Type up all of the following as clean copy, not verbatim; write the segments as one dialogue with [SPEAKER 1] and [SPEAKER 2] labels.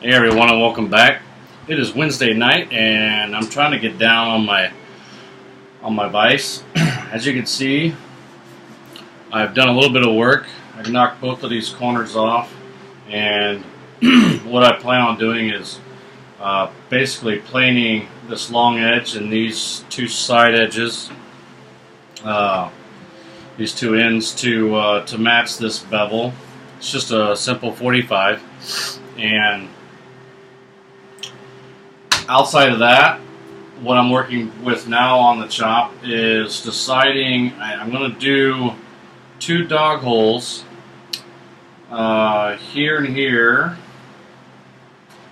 [SPEAKER 1] Hey everyone, and welcome back. It is Wednesday night, and I'm trying to get down on my Vise. As you can see, I've done a little bit of work. I've knocked both of these corners off, and what I plan on doing is basically planing this long edge and these two side edges, these two ends to match this bevel. It's just a simple 45, and outside of that, what I'm working with now on the chop is deciding I'm going to do two dog holes here and here,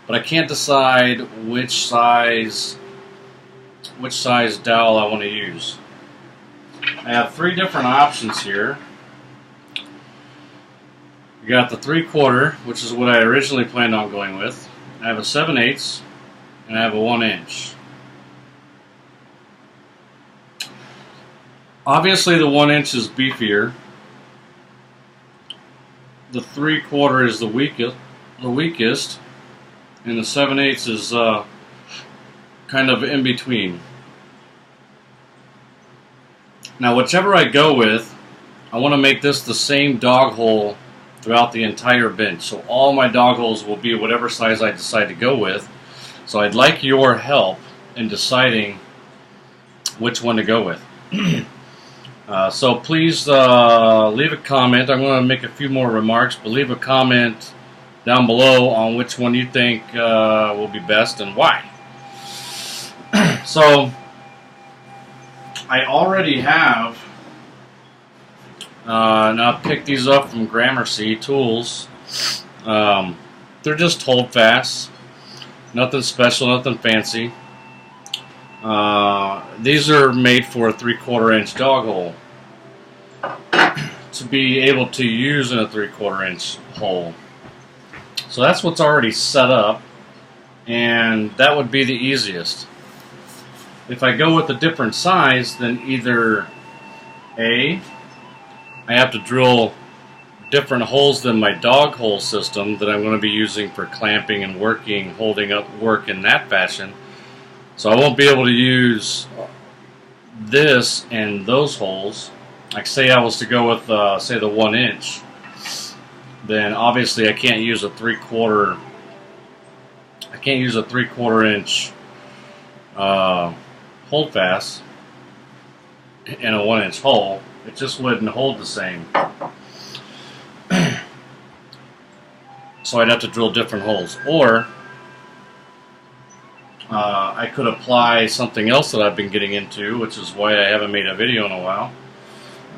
[SPEAKER 1] but I can't decide which size dowel I want to use. I have three different options here. You got the 3/4, which is what I originally planned on going with. I have a 7/8, and I have a 1-inch. Obviously, the 1-inch is beefier. The 3/4 is the weakest, and the 7/8 is kind of in between. Now, whichever I go with, I want to make this the same dog hole throughout the entire bench. So all my dog holes will be whatever size I decide to go with. So I'd like your help in deciding which one to go with. So please leave a comment. I'm going to make a few more remarks, but leave a comment down below on which one you think will be best and why. So I already have, and I picked these up from Gramercy Tools. They're just hold fast. Nothing special, nothing fancy. These are made for a 3/4 inch dog hole to be able to use in a 3/4 inch hole. So that's what's already set up, and that would be the easiest. If I go with a different size, then either I have to drill different holes than my dog hole system that I'm going to be using for clamping and working, holding up work in that fashion. So I won't be able to use this and those holes. Like say I was to go with say the 1-inch, then obviously I can't use a 3/4. I can't use a 3/4 inch hold fast in a 1-inch hole. It just wouldn't hold the same. So I'd have to drill different holes, or I could apply something else that I've been getting into, which is why I haven't made a video in a while.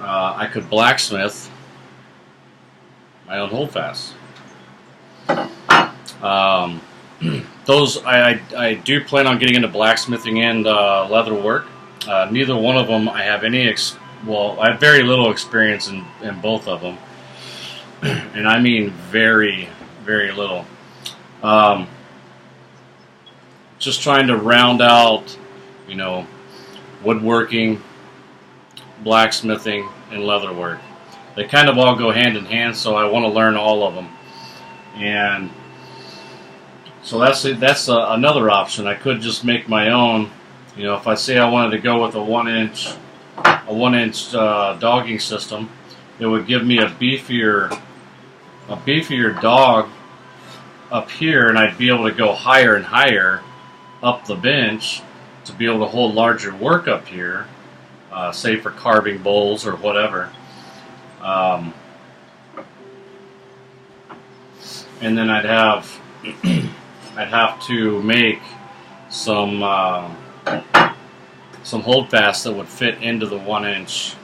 [SPEAKER 1] I could blacksmith my own holdfast. Those I do plan on getting into blacksmithing and leather work. Neither one of them I have any I have very little experience in both of them, and I mean very, very little. Just trying to round out, woodworking, blacksmithing, and leatherwork. They kind of all go hand in hand, so I want to learn all of them. And so that's another option. I could just make my own. If I say I wanted to go with a 1-inch dogging system, it would give me a beefier dog up here, and I'd be able to go higher and higher up the bench to be able to hold larger work up here, say for carving bowls or whatever. And then I'd have to make some holdfast that would fit into the 1-inch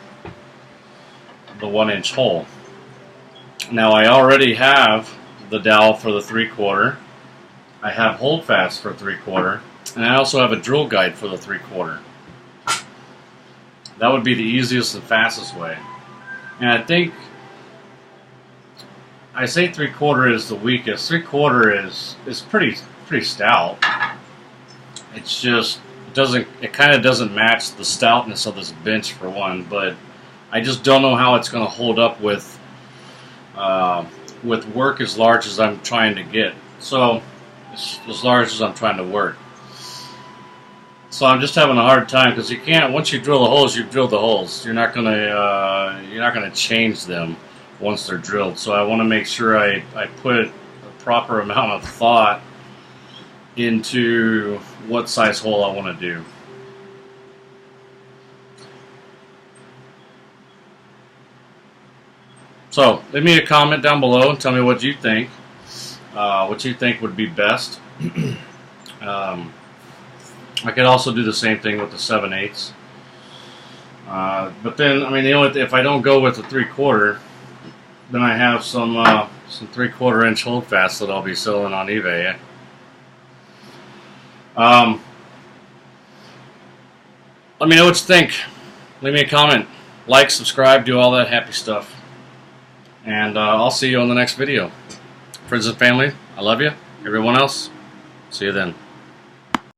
[SPEAKER 1] hole. Now I already have the dowel for the 3/4. I have holdfast for 3/4, and I also have a drill guide for the 3/4. That would be the easiest and fastest way. And I think I say 3/4 is the weakest. 3/4 is pretty stout. It's just it kind of doesn't match the stoutness of this bench for one, but I just don't know how it's going to hold up with work as large as I'm trying to get. So as large as I'm trying to work. So I'm just having a hard time because you can't. Once you drill the holes, you've drilled the holes. You're not gonna change them once they're drilled. So I want to make sure I put a proper amount of thought into what size hole I want to do. So leave me a comment down below and tell me what you think. What you think would be best. I could also do the same thing with the 7/8. But then, I mean, if I don't go with the 3/4, then I have some 3/4 inch holdfasts that I'll be selling on eBay. Let me know what you think. Leave me a comment. Like, subscribe, do all that happy stuff. And I'll see you on the next video. Friends and family, I love you. Everyone else, see you then.